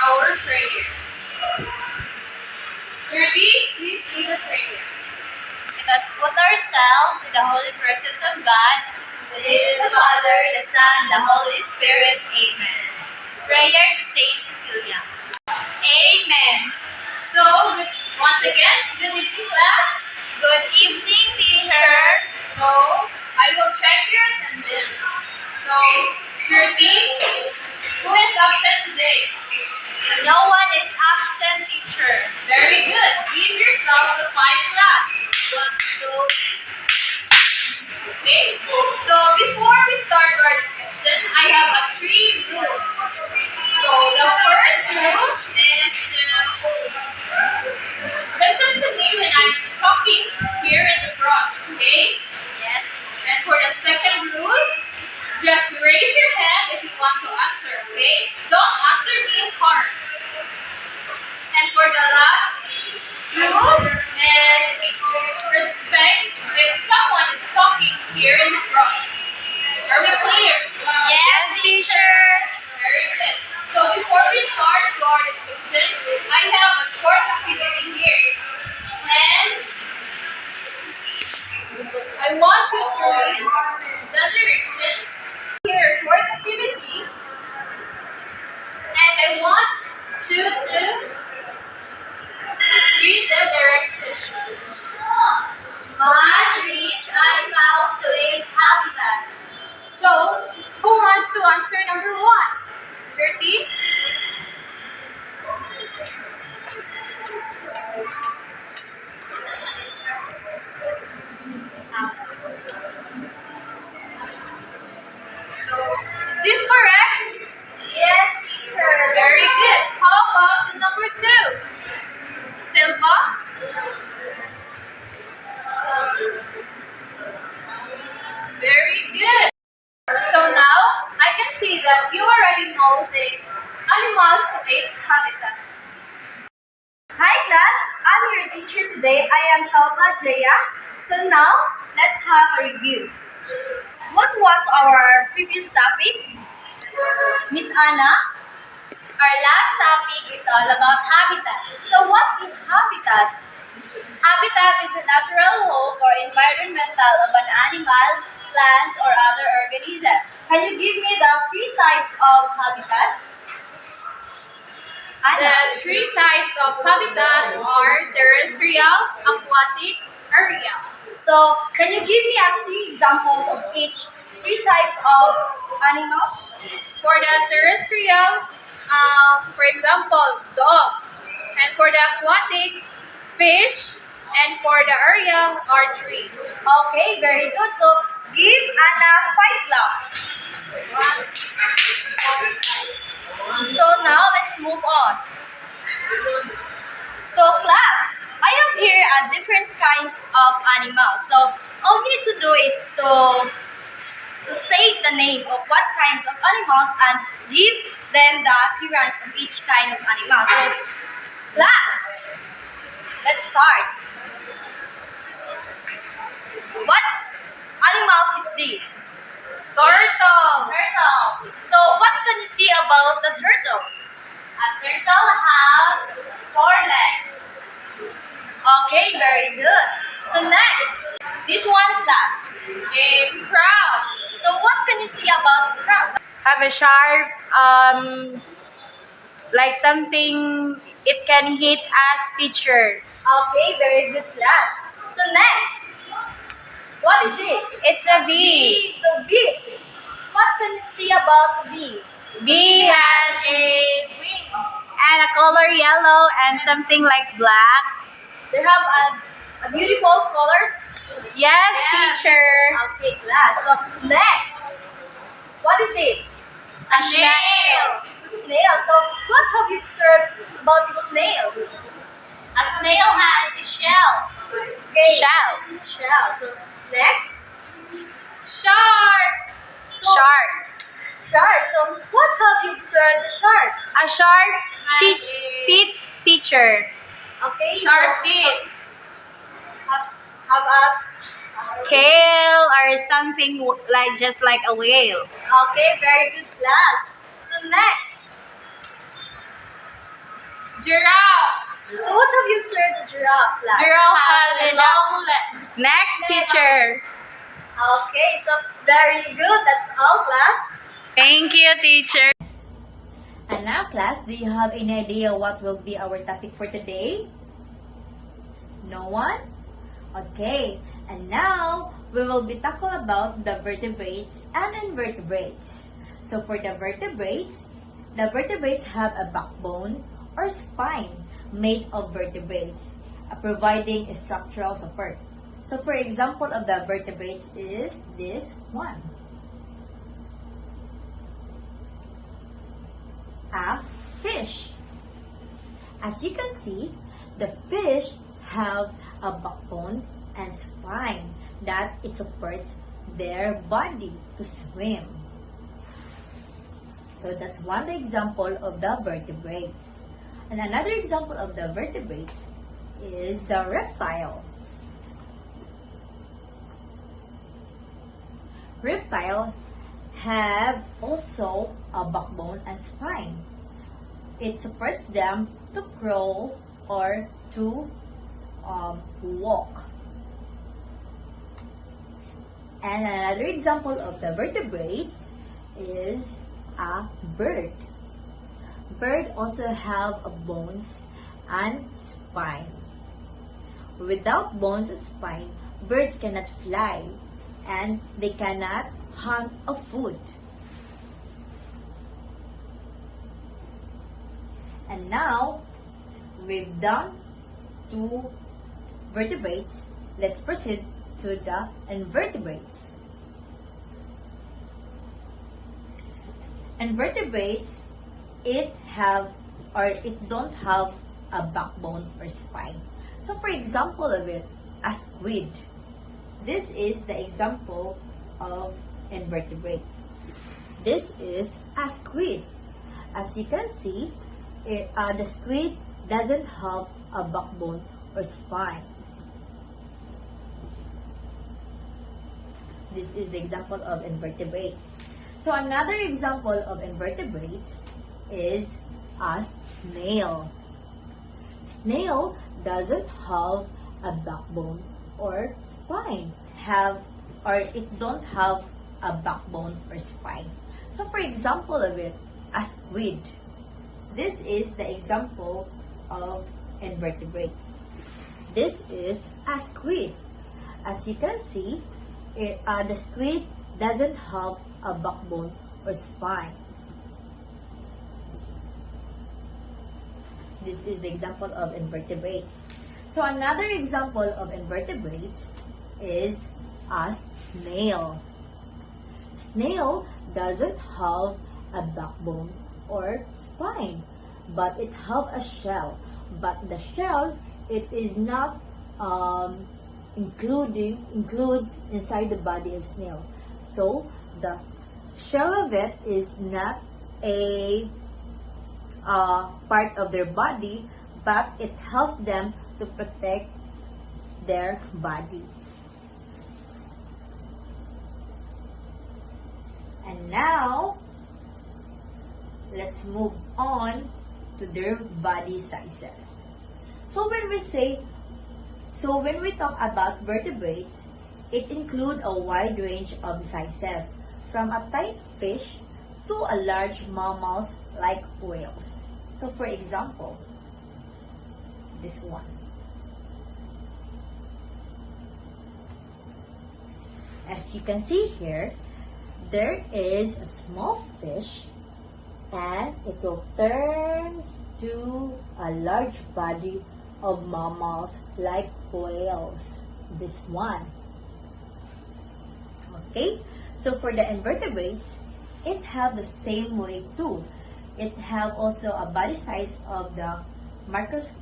our prayer. Ruby, please lead the prayer. Let us put ourselves in the holy presence of God, the Father, the Son, and the Holy Spirit. Amen. Prayer to Saint Cecilia. Amen. So, once again, good evening, class. Good evening, teacher. So, I will check your attendance. So, Ruby, who is absent today? No one is absent, teacher. Very good. Give yourself the 5 clap. 1, 2. Okay. So, before we start our discussion, I have a 3 rules. So, the first rule is listen to me when I'm talking here in the front, okay? Yes. And for the second rule, just raise your hand if you want to answer, okay? Don't answer me in parts. And for the last rule is respect if someone is talking here in the front. Are we clear? Yes, teacher. Very good. So before we start our discussion, I have a short activity here. And I want you to read the directions. Here, a short activity. And I want you to read the directions. Must reach animals to its habitat. So, who wants to answer number 1? 30? So, is this correct? Yes, teacher. Very good. How about the number 2? Silva? Very good. So now, I can see that you already know the animals to its habitat. Hi class, I'm your teacher today. I am Salva Jaya. So now, let's have a review. What was our previous topic? Miss Anna? Our last topic is all about habitat. So what is habitat? Habitat is a natural home or environmental of an animal, plants, or other organism. Can you give me the 3 types of habitat? Anna? The 3 types of habitat are terrestrial, aquatic, aerial. So, can you give me 3 examples of each 3 types of animals? For the terrestrial, for example, dog. And for the aquatic, fish. And for the aerial are trees. Okay, very good. So, give Anna 5 claps. So, now let's move on. So, class, I have here different kinds of animals. So, all you need to do is to state the name of what kinds of animals and give them the appearance of each kind of animal. So, class, let's start. What animals is this? Turtle. Turtle. So, what can you see about the turtles? A turtle have 4 legs. Okay, very good. So next, this one class. A crab. So what can you see about the crab? Have a sharp, like something it can hit us, teacher. Okay, very good class. So next, what is this? It's a bee. So bee. What can you see about the bee? Bee has Wings. and a color yellow and something like black. They have a beautiful colors. Yes, Yes. teacher. Okay, class. So next, what is it? A snail. It's a snail. So what have you observed about the snail? A snail has a shell. Okay. Shell. Shell. So next, Shark. so, Shark. Shark. So what have you observed the shark? A shark Has teeth, teacher. Okay. Shark so teeth. have us. Scale or something like just like a whale. Okay, very good class. So next, Giraffe. So what have you observed the giraffe, class? Giraffe has a long Neck, teacher. Okay, so very good. That's all, class. Thank you, teacher. And now, class, do you have any idea what will be our topic for today? No one? Okay, and now we will be talking about the vertebrates and invertebrates. So for the vertebrates have a backbone or spine made of vertebrates, providing a structural support. So for example of the vertebrates is this one. A fish. As you can see, the fish have a backbone and spine that it supports their body to swim. So that's one example of the vertebrates. And another example of the vertebrates is the reptile. Reptile have also a backbone and spine. It supports them to crawl or to walk. And another example of the vertebrates is a bird. Bird also have a bones and spine. Without bones and spine, birds cannot fly and they cannot hunt a food. And now, we've done two vertebrates. Let's proceed to the invertebrates. Invertebrates, it don't have a backbone or spine. So for example of it, a squid. This is the example of invertebrates. This is a squid. As you can see, the squid doesn't have a backbone or spine. This is the example of invertebrates. So another example of invertebrates is a snail. Snail doesn't have a backbone or spine. It don't have a backbone or spine. So for example of it, a squid. This is the example of invertebrates. This is a squid. As you can see, the squid doesn't have a backbone or spine. This is the example of invertebrates. So another example of invertebrates is a snail. Snail doesn't have a backbone or spine, but it have a shell. But the shell, it is not includes inside the body of snail. So the shell of it is not a part of their body, but it helps them to protect their body. And now, let's move on to their body sizes. So when we talk about vertebrates, it includes a wide range of sizes, from a tiny fish to a large mammals like whales. So for example, this one. As you can see here, there is a small fish and it will turn to a large body of mammals like whales. This one. Okay, so for the invertebrates, it have the same way too. It have also a body size of the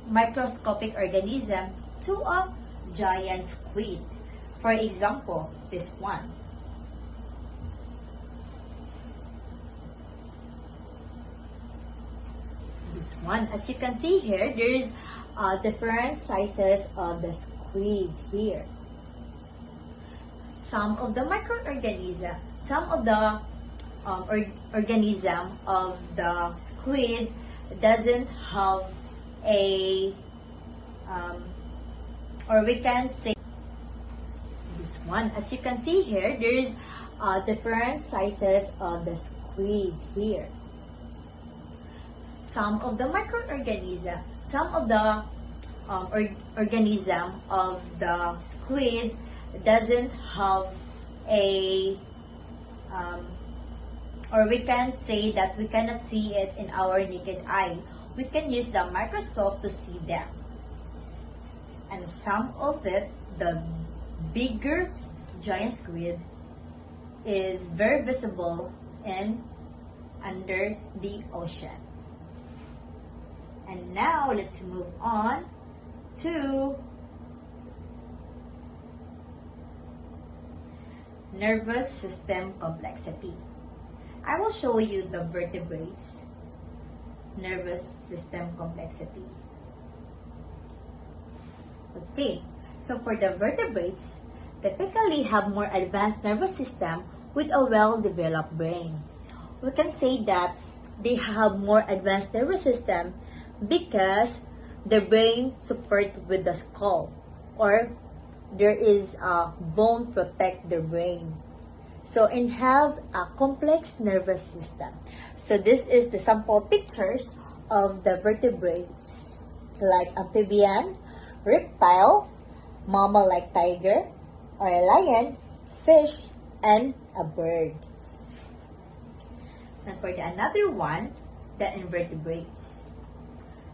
microscopic organism to a giant squid. For example, this one. This one, as you can see here, there is different sizes of the squid here. Some of the microorganism, some of the organism of the squid doesn't have a or we can say this one. As you can see here, there is different sizes of the squid here. Some of the microorganism, some of the organism of the squid doesn't have a or we can say that we cannot see it in our naked eye. We can use the microscope to see them. And some of it, the bigger giant squid, is very visible in under the ocean. And now let's move on to nervous system complexity. I will show you the vertebrates nervous system complexity. Okay, so for the vertebrates, typically have more advanced nervous system with a well-developed brain. We can say that they have more advanced nervous system because the brain supported with the skull, or there is a bone protect the brain. So, and have a complex nervous system. So this is the sample pictures of the vertebrates like amphibian, reptile, mammal like tiger, or a lion, fish, and a bird. And for the another one, the invertebrates.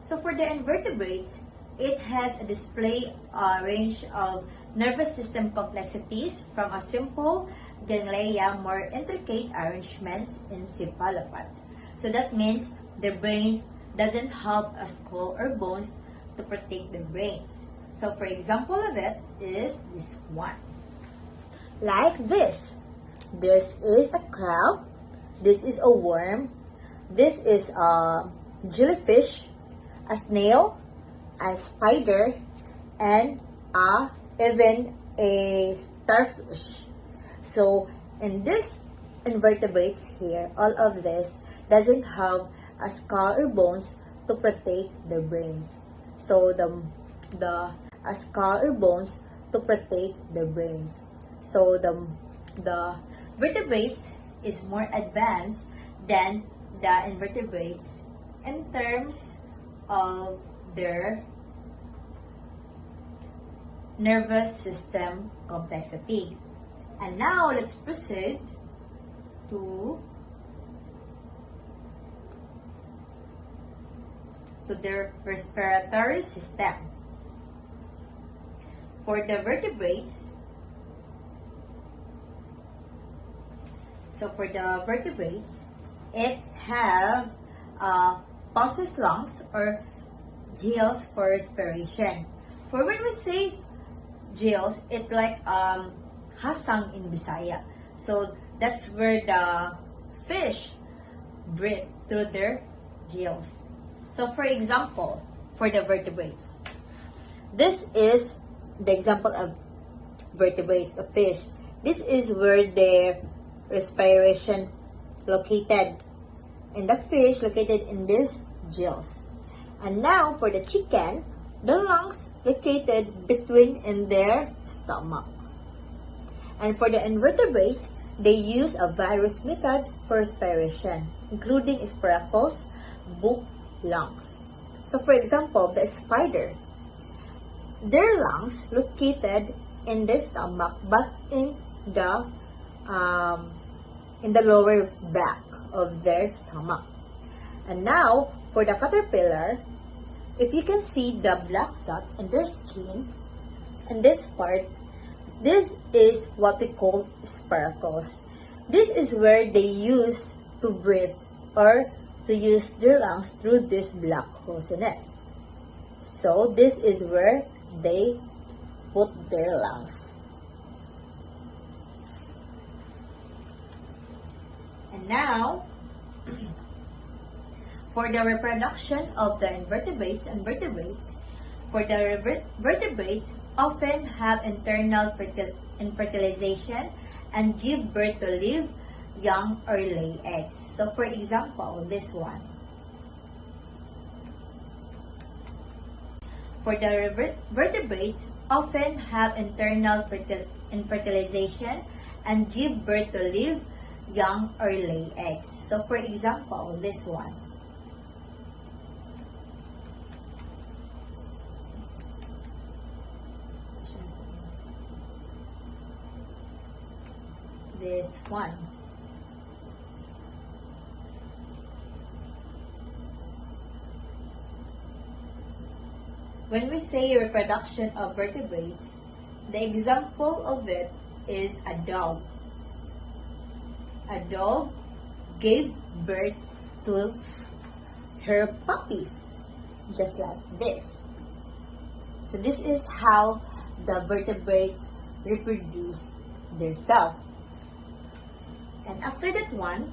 So for the invertebrates, it has a display range of nervous system complexities from a simple ganglia, more intricate arrangements in cephalopod. So that means the brains doesn't have a skull or bones to protect the brains. So for example of it is this one. Like this. This is a crab. This is a worm. This is a jellyfish, a snail, a spider, and even a starfish. So in this invertebrates here, all of this doesn't have a skull or bones to protect the brains. So a skull or bones to protect the brains. So the vertebrates is more advanced than the invertebrates in terms of their nervous system complexity. And now let's proceed to their respiratory system. For the vertebrates, it have pulses lungs or gills for respiration. For when we say gills, it's like hasang in Bisaya. So that's where the fish breathe through their gills. So for example, for the vertebrates, this is the example of vertebrates of fish. This is where their respiration located in the fish, located in these gills. And now for the chicken, the lungs located between in their stomach. And for the invertebrates, they use a various method for respiration, including spiracles, book lungs. So for example, the spider, their lungs located in their stomach, but in the lower back of their stomach. And now for the caterpillar, if you can see the black dot in their skin, in this part, this is what we call spiracles. This is where they use to breathe or to use their lungs through this black holes in it. So this is where they put their lungs. And now, for the reproduction of the invertebrates and vertebrates, for the vertebrates often have internal fertilization and give birth to live young or lay eggs. So for example, this one. for the vertebrates often have internal fertilization and give birth to live young or lay eggs. So for example, this one. This one. When we say reproduction of vertebrates, the example of it is a dog. A dog gave birth to her puppies, just like this. So this is how the vertebrates reproduce themselves. And after that one,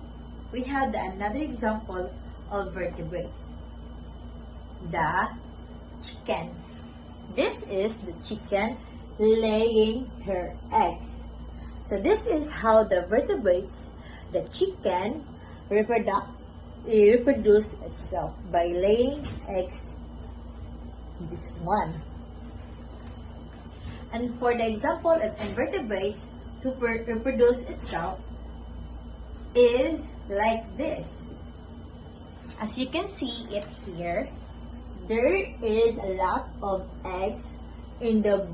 we have another example of vertebrates. The chicken. This is the chicken laying her eggs. So this is how the vertebrates, the chicken, reproduce itself by laying eggs. This one. And for the example of invertebrates to reproduce itself is like this. As you can see it here, there is a lot of eggs in the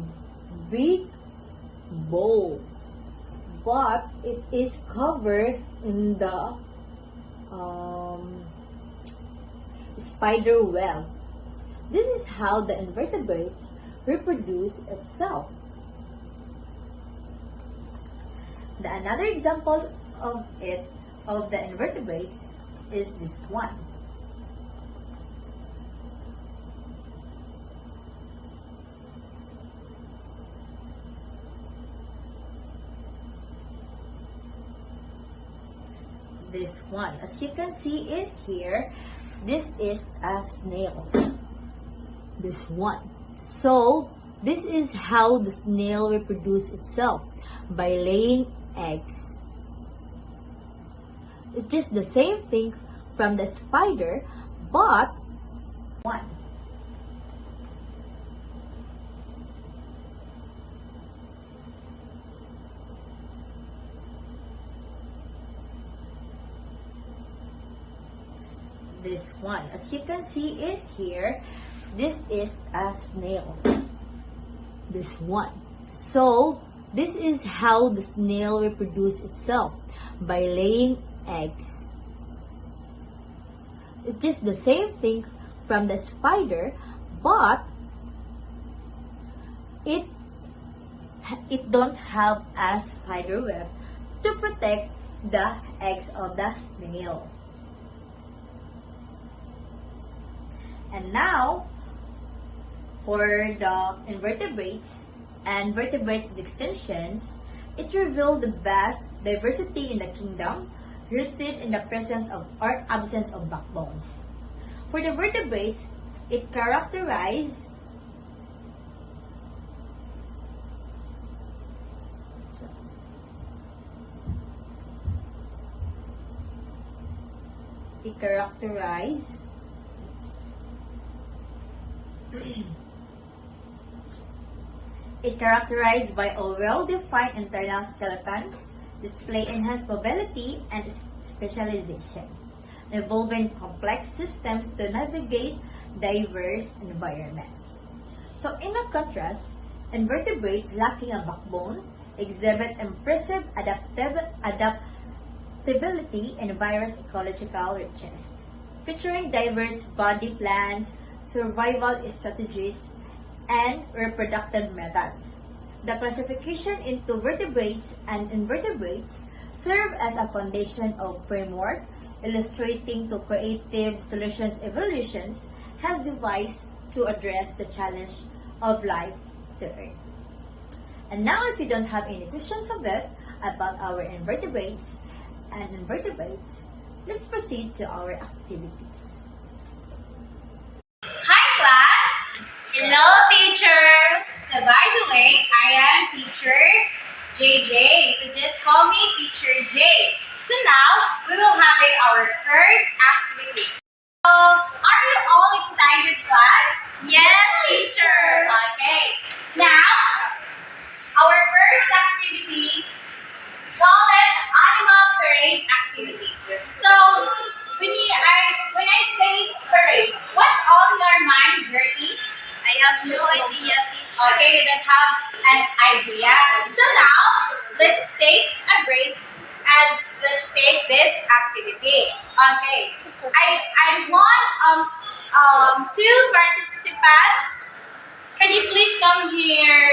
big bowl, but it is covered in the spider web. This is how the invertebrates reproduce itself. Another example of the invertebrates is this one. This one. As you can see it here, this is a snail. This one. So, this is how the snail reproduces itself, by laying eggs. It's just the same thing from the spider, but one. This one. As you can see it here, this is a snail. This one. So, this is how the snail reproduces itself, by laying eggs. It's just the same thing from the spider, but it don't have a spider web to protect the eggs of the snail. And now, for the invertebrates and vertebrates extinctions, it revealed the vast diversity in the kingdom, rooted in the presence of or absence of backbones. For the vertebrates, it characterized It characterized by a well-defined internal skeleton, display enhanced mobility and specialization, involving complex systems to navigate diverse environments. So in a contrast, invertebrates lacking a backbone exhibit impressive adaptability and various ecological riches, featuring diverse body plans, survival strategies, and reproductive methods. The classification into vertebrates and invertebrates serve as a foundation of framework illustrating to creative solutions evolutions has devised to address the challenge of life to Earth. And now, if you don't have any questions of it about our invertebrates and invertebrates, let's proceed to our activities. Hi class! Hello teacher! So by the way, I am teacher JJ. So just call me teacher J. So now, we will have our first activity. Are you all excited class? Yes, teacher. idea. So now, let's take a break and let's take this activity. Okay. I want two participants. Can you please come here?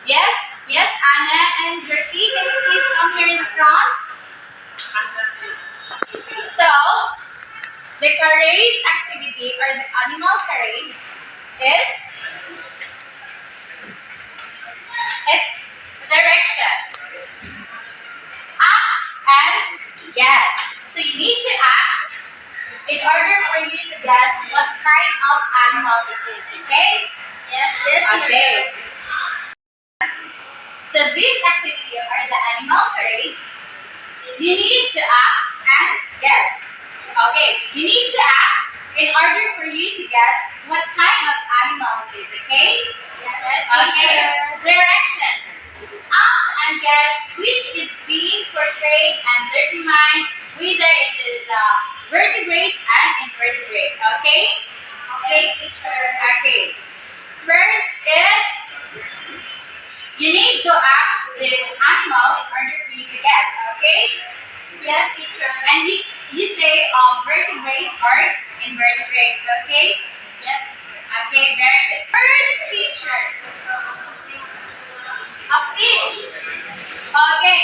Yes, Anna and Jerky. Can you please come here in front? So, the parade activity or the animal parade is it directions. Act and guess. So you need to act in order for you to guess what kind of animal it is. Okay? Yes. Okay. So this activity or the animal parade, you need to act and guess. Okay, you need to act in order for you to guess what kind of animal it is, okay? Yes. Okay, directions. Act and guess which is being portrayed and determine whether it is vertebrates and invertebrates, okay? Okay, teacher. Okay. First is you need to act this animal in order for you to guess, okay? Yes, teacher. And you say vertebrates or invertebrates, okay? Yes. Okay, very good. First picture. A fish. Okay,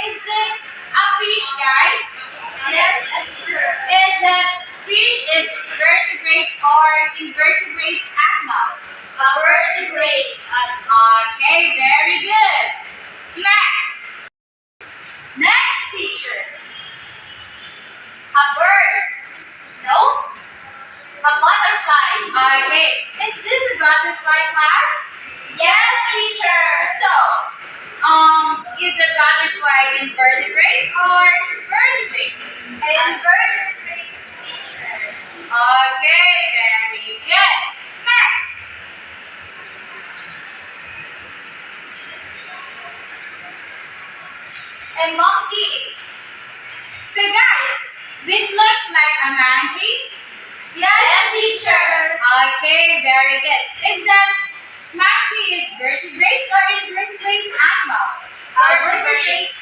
is this a fish, guys? Yes, teacher. Is that fish is vertebrates or invertebrates animal? Vertebrates. Okay, very good. Next picture. A bird. No? A butterfly. Okay, is this a butterfly class? Yes, teacher. So, is the butterfly invertebrates or vertebrates? Invertebrates, teacher. Okay, very good. Next. A monkey. So guys, this looks like a monkey. Yes, teacher. Okay, very good. Is that monkey is vertebrates or invertebrates animal? Vertebrates.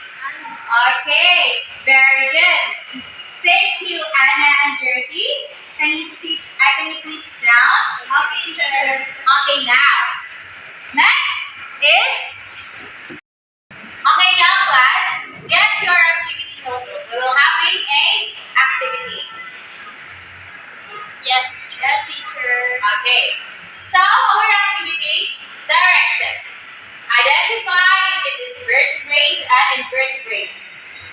Okay, very good. Thank you, Anna and Jerky. Can you please sit down? Okay, teacher. Okay, now. Next is okay now class, get your activity notebook. We will having a activity. Yes, teacher. Okay. So our activity directions. Identify if it is vertebrates and invertebrates.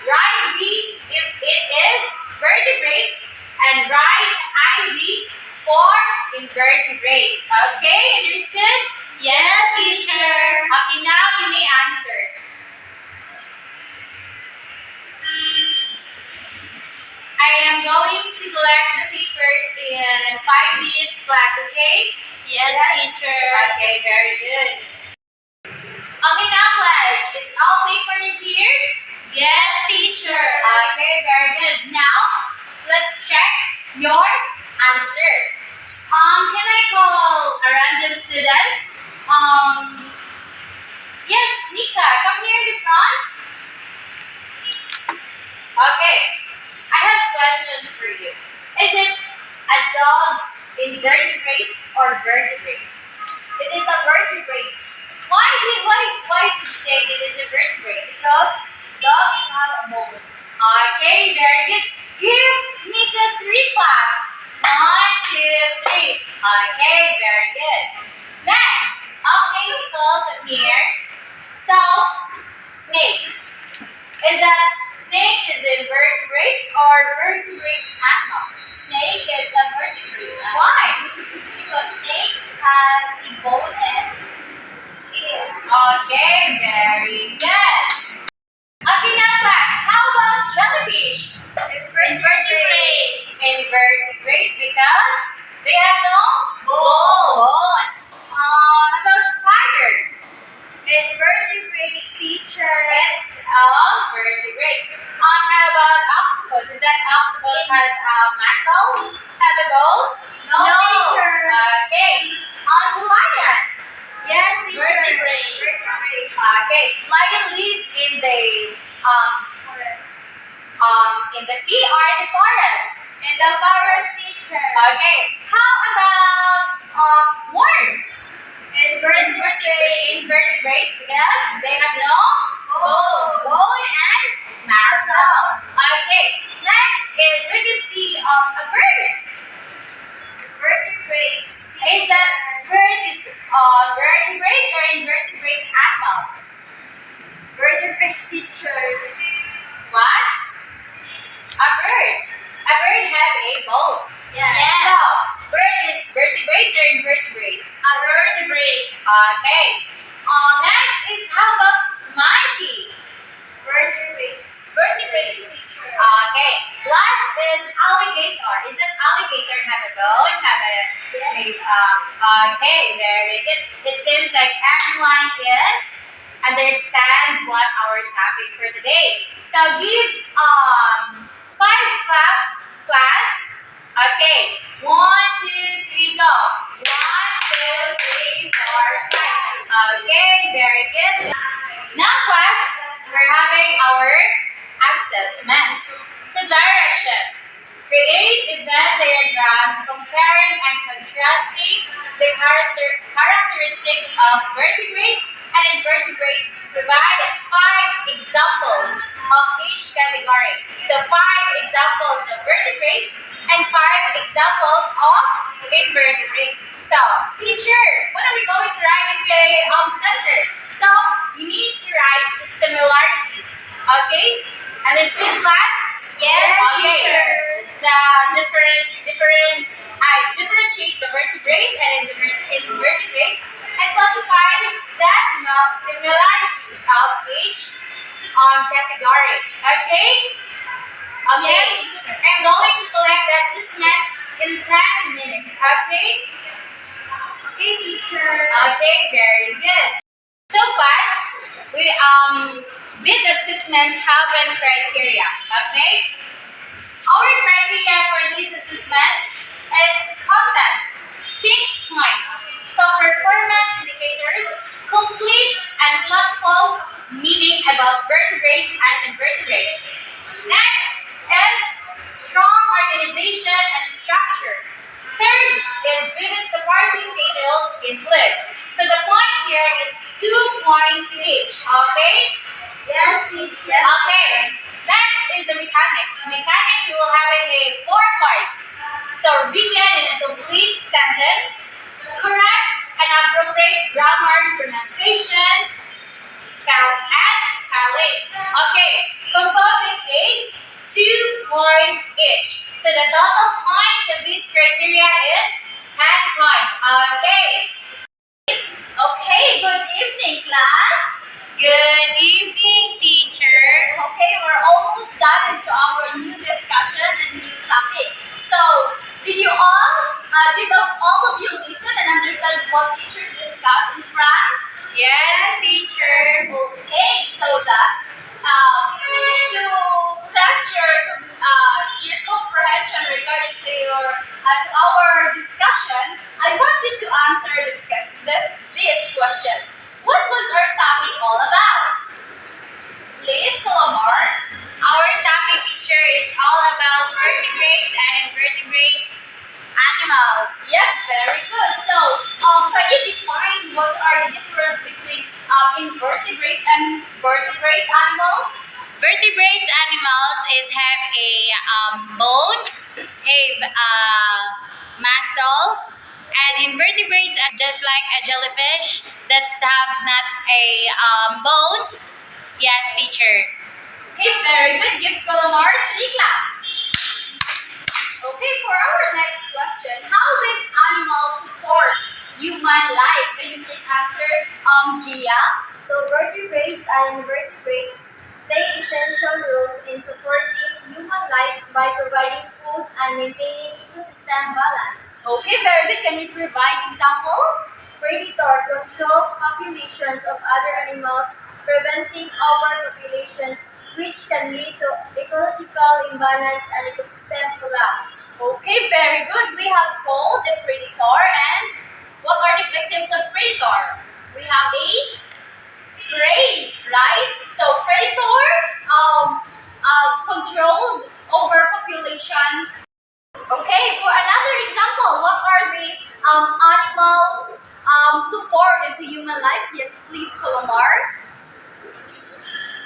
Write V if it is vertebrates and write IV for invertebrates. Okay, understood? Yes, teacher. Okay, now you may answer. I am going to collect the papers in 5 minutes class, okay? Yes, teacher. Okay, very good. Okay, now class, is all papers here? Yes, teacher. Okay, very good. Now, let's check your answer. Can I call a random student? Yes, Nika, come here in the front. Okay, I have questions for you. Is it a dog invertebrates or vertebrates? It is a vertebrates. Why did you say it is a vertebrate? Because dog is have a bone. Okay, very good. Give Nika 3 claps. 1, 2, 3. Okay, very good. Next, okay, Nicole, come here. So, snake. Is that snake is invertebrates or vertebrates animal? Snake is a vertebrate. Why? Because snake has a bone and skin. Okay, very good. Okay, now class, how about jellyfish? Invertebrates. Invertebrates because they have no Bones. about spider. Invertebrates, teacher. It's a vertebrate. How about octopus? Is that octopus has a muscle? Have a bone? No, teacher. Okay. On the lion. Yes, teacher. Vertebrate. Okay. Lion live in the sea or in the forest? In the forest, teacher. Okay. How about worm? Invertebrates because they have no bone and muscle. Okay. Next is we can see a bird. Vertebrates. Is that bird is vertebrates or invertebrate animals? Vertebrates, teacher. What? A bird. A bird have a bone. Yes. So, bird is vertebrates or invertebrates? Vertebrates. Okay. Next is how about monkey? Vertebrates, teacher. Okay. Last is alligator. Is that alligator have a bone? Okay, very good. It seems like everyone is understand what our topic for today. So give 5 class. Okay. 1, 2, 3, go. 1, 2, 3, 4, 5. Okay, very good. Now class, we're having our assessment. So directions. Create event diagram comparing and contrasting the characteristics of vertebrates and invertebrates. Provide 5 examples of each category. So 5 examples of vertebrates and 5 examples of invertebrates. So, teacher, what are we going to write in the center? So, you need to write the similarities. Okay? Understood, class? Yes, Okay. teacher. The differentiate the vertebrates and invertebrates and classify the similarities of each category. Okay? Okay. I'm going to collect the assessment in 10 minutes. Okay? Okay, teacher. Okay, very good. So class, we this assessment have a criteria. Okay? Our criteria for this assessment is content, 6 points. So performance indicators, complete and thoughtful meaning about vertebrates and invertebrates. Next is strong organization and structure. Third is vivid supporting details include. So the point here is 2 points each. Okay? Yes, teacher. Okay. Next is the mechanics. Mechanics will have a 4 parts. So begin in a complete sentence, correct and appropriate grammar, pronunciation, spelling. Okay. Composing 2 points each. So the total points of this criteria is 10 points. Okay. Okay, good evening, class. Good evening, teacher. Okay, we're almost done into our new discussion and new topic. So, did all of you listen and understand what teacher discussed in front? Yes, teacher. Okay, so that to test your comprehension regarding to our discussion, I want you to answer this question. What was our topic all about? Please, Calamar. Our topic, teacher, is all about vertebrates and invertebrates animals. Yes, very good. So, can you define what are the difference between invertebrates and vertebrate animals? Vertebrate animals is have a bone, have muscle, and invertebrates are just like a jellyfish that have not a bone. Yes, teacher. Okay, very good. Give Calamar 3 claps. Okay, for our next question, how does animal support human life? Can you please answer, Gia? So vertebrates and invertebrates play essential roles in supporting human lives by providing food and maintaining ecosystem balance. Okay, very good. Can you provide examples? Predator control populations of other animals, preventing overpopulations, which can lead to ecological imbalance and ecosystem collapse. Okay, very good. We have called the predator, and what are the victims of predator? we have a prey, right? So predator controlled overpopulation. Okay, for another example, what are the animals support into human life? Yes, please, Colomar.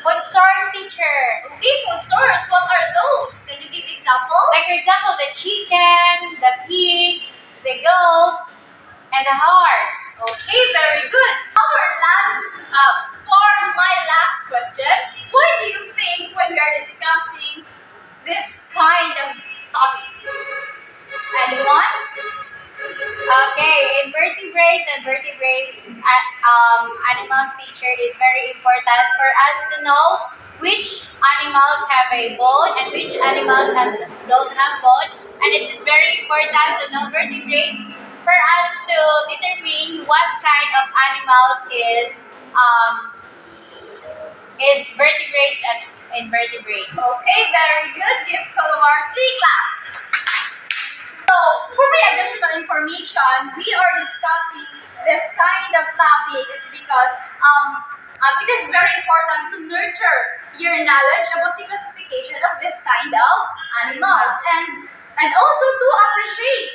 Food source, teacher. Okay, food source, what are those? Can you give example? Like for example, the chicken, the pig, the goat, and the horse. Okay, very good. For my last question, what do you think when we are discussing this kind of topic? Anyone? Okay, invertebrates and vertebrates animals, teacher, is very important for us to know which animals have a bone and which animals don't have bone. And it is very important to know vertebrates for us to determine what kind of animals is vertebrates and invertebrates. Okay, very good. Give Colomar 3 claps. So, for my additional information, we are discussing this kind of topic. It's because it is very important to nurture your knowledge about the classification of this kind of animals and also to appreciate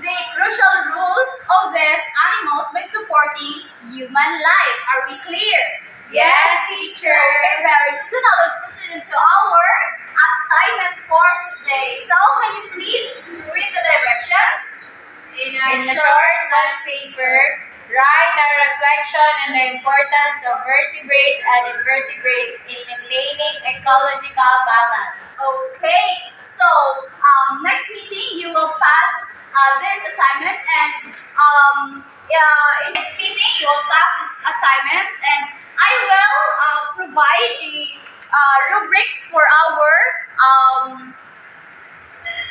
the crucial role of these animals by supporting human life. Are we clear? Yes, teacher. Okay, very good. So now let's proceed into our assignment for today. So can you please read the directions? In a short bond paper, write a reflection on the importance of vertebrates and invertebrates in maintaining ecological balance. Okay, so next meeting you will pass this assignment and in next meeting you will pass this assignment and I will provide a rubrics for our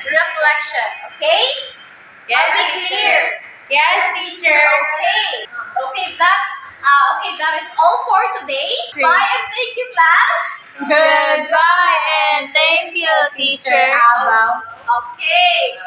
reflection. Okay? Yes, Are we teacher. clear? Yes, teacher. Okay. Okay, that is all for today. Bye and thank you, class. Goodbye and thank you, teacher Abang. Okay.